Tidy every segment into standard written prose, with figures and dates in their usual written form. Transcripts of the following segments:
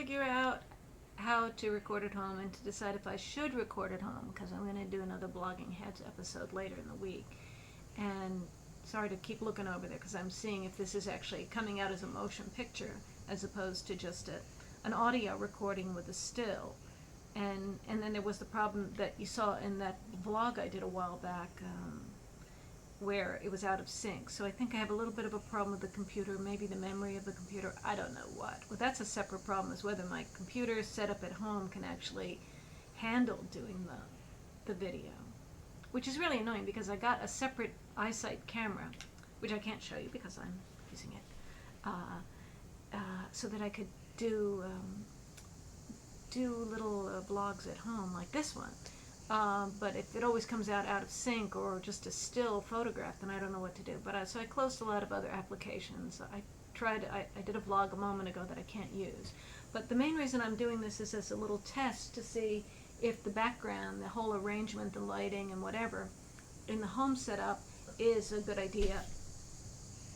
figure out how to record at home and to decide if I should record at home, because I'm going to do another Blogging Heads episode later in the week. And sorry to keep looking over there because I'm seeing if this is actually coming out as a motion picture as opposed to just an audio recording with a still. And then there was the problem that you saw in that vlog I did a while back, where it was out of sync. So I think I have a little bit of a problem with the computer, maybe the memory of the computer, I don't know what. Well, that's a separate problem, is whether my computer set up at home can actually handle doing the video, which is really annoying because I got a separate iSight camera, which I can't show you because I'm using it, so that I could do little blogs at home like this one. But if it always comes out of sync or just a still photograph, then I don't know what to do. But so I closed a lot of other applications. I did a vlog a moment ago that I can't use. But the main reason I'm doing this is as a little test to see if the background, the whole arrangement, the lighting and whatever in the home setup is a good idea.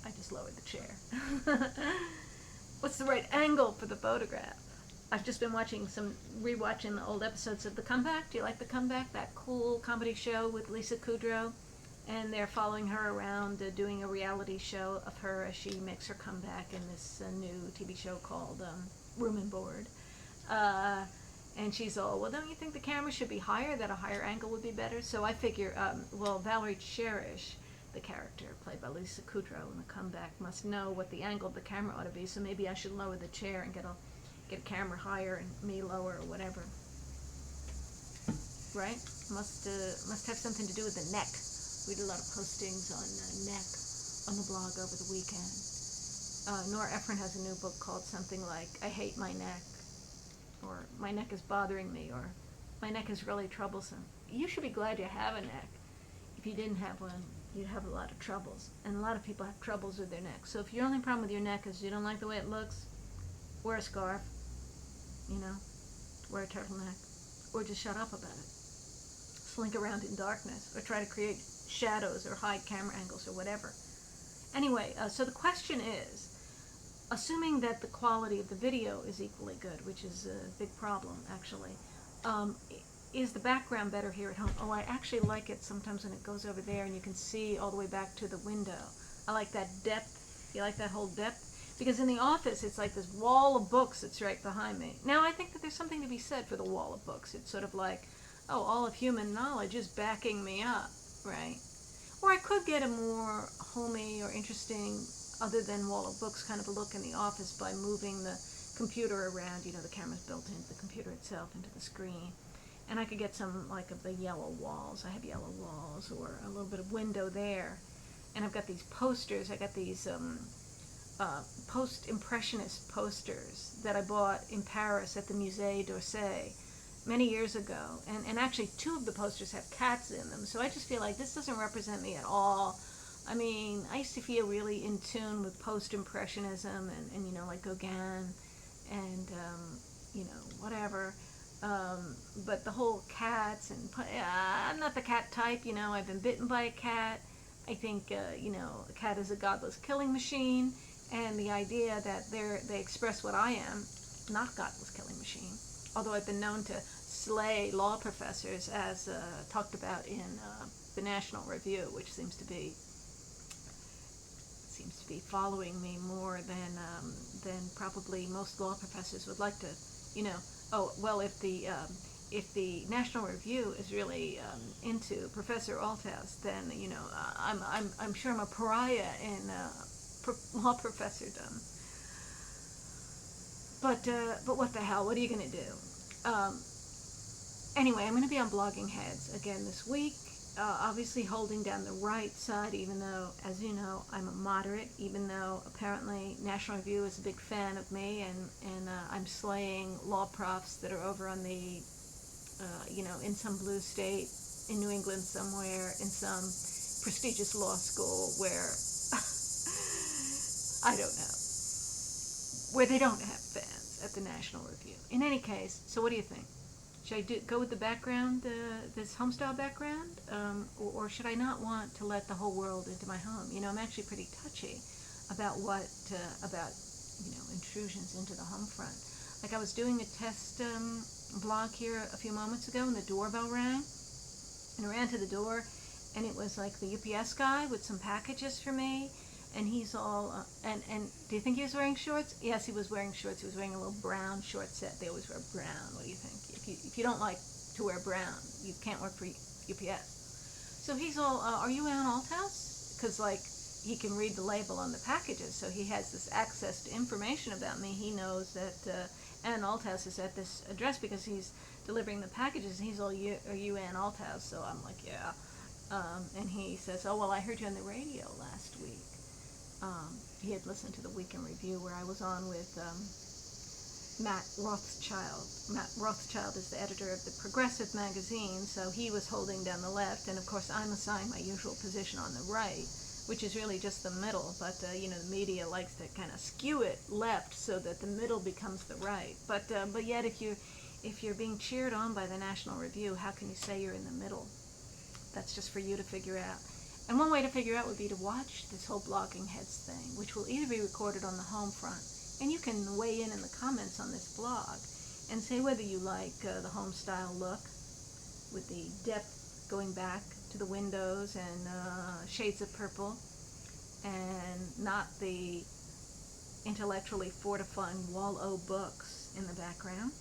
I just lowered the chair. What's the right angle for the photograph? I've just been rewatching the old episodes of The Comeback. Do you like The Comeback? That cool comedy show with Lisa Kudrow. And they're following her around doing a reality show of her as she makes her comeback in this new TV show called Room and Board. And she's all, well, don't you think the camera should be higher, that a higher angle would be better? So I figure, Valerie Cherish, the character played by Lisa Kudrow in The Comeback, must know what the angle of the camera ought to be, so maybe I should lower the chair and get a camera higher and me lower or whatever. Right? Must have something to do with the neck. We did a lot of postings on neck on the blog over the weekend. Nora Ephron has a new book called something like I Hate My Neck, or My Neck is Bothering Me, or My Neck is Really Troublesome. You should be glad you have a neck. If you didn't have one, you'd have a lot of troubles. And a lot of people have troubles with their neck. So if your only problem with your neck is you don't like the way it looks, wear a scarf, wear a turtleneck, or just shut up about it. Slink around in darkness, or try to create shadows or hide camera angles or whatever. Anyway, so the question is, assuming that the quality of the video is equally good, which is a big problem actually, is the background better here at home? Oh, I actually like it sometimes when it goes over there and you can see all the way back to the window. I like that depth. You like that whole depth? Because in the office, it's like this wall of books that's right behind me. Now, I think that there's something to be said for the wall of books. It's sort of like, oh, all of human knowledge is backing me up, right? Or I could get a more homey or interesting, other than wall of books, kind of a look in the office by moving the computer around. The camera's built into the computer itself, into the screen. And I could get some, like, of the yellow walls. I have yellow walls, or a little bit of window there. And I've got these posters. I got these post-impressionist posters that I bought in Paris at the Musée d'Orsay many years ago. And actually, two of the posters have cats in them. So I just feel like this doesn't represent me at all. I mean, I used to feel really in tune with post-impressionism and like Gauguin and, whatever. But the whole cats and, I'm not the cat type, I've been bitten by a cat. I think, a cat is a godless killing machine. And the idea that they express what I am, not a godless killing machine. Although I've been known to slay law professors, as talked about in the National Review, which seems to be following me more than probably most law professors would like to. Oh well, if the National Review is really into Professor Althaus, then I'm sure I'm a pariah in law professordom. But what the hell? What are you gonna do? Anyway, I'm gonna be on Blogging Heads again this week. Obviously holding down the right side, even though, as you know, I'm a moderate, even though apparently National Review is a big fan of me, and I'm slaying law profs that are over on the, in some blue state, in New England somewhere, in some prestigious law school where, I don't know, where they don't have fans at the National Review. In any case, so what do you think? Should I go with the background, this homestyle background, or should I not want to let the whole world into my home? I'm actually pretty touchy about intrusions into the home front. Like I was doing a test blog here a few moments ago, and the doorbell rang, and I ran to the door, and it was like the UPS guy with some packages for me, and he's all, and do you think he was wearing shorts? Yes, he was wearing shorts. He was wearing a little brown short set. They always wear brown. What do you think? If you don't like to wear brown, you can't work for UPS. So he's all, are you Ann Althouse? Because like he can read the label on the packages, so he has this access to information about me. He knows that Ann Althouse is at this address because he's delivering the packages. And he's all, are you Ann Althouse? So I'm like, yeah. And he says, oh, well, I heard you on the radio last week. He had listened to the Week in Review where I was on with Matt Rothschild. Matt Rothschild is the editor of the Progressive magazine, so he was holding down the left, and of course I'm assigned my usual position on the right, which is really just the middle, but the media likes to kind of skew it left so that the middle becomes the right. But yet if you're being cheered on by the National Review, how can you say you're in the middle? That's just for you to figure out. And one way to figure out would be to watch this whole Blogging Heads thing, which will either be recorded on the home front, and you can weigh in the comments on this blog and say whether you like the home style look with the depth going back to the windows and shades of purple, and not the intellectually fortifying wall o books in the background.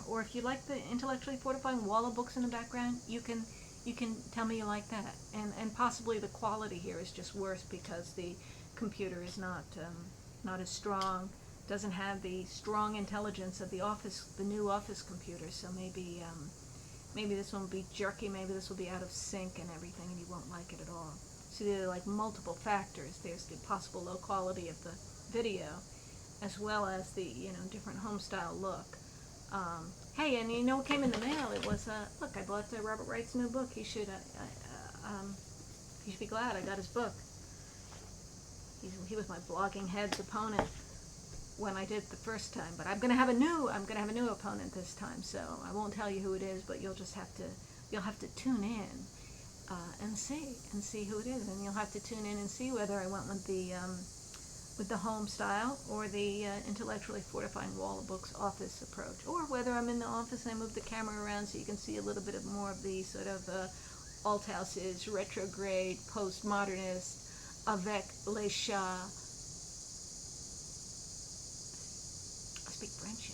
Or if you like the intellectually fortifying wall o books in the background, you can tell me you like that. And possibly the quality here is just worse because the computer is not as strong, doesn't have the strong intelligence of the new Office computer. So maybe this one will be jerky, maybe this will be out of sync and everything, and you won't like it at all. So there are like multiple factors. There's the possible low quality of the video, as well as the different home style look. Hey, and you know what came in the mail? It was look, I bought Robert Wright's new book. He should be glad I got his book. He was my Blogging Heads opponent when I did it the first time, but I'm gonna have a new opponent this time. So I won't tell you who it is, but you'll have to tune in and see who it is, and you'll have to tune in and see whether I went with the home style or the intellectually fortifying wall of books office approach, or whether I'm in the office and I move the camera around so you can see a little bit more of the sort of Althouse's retrograde, postmodernist, avec les chats. I speak French,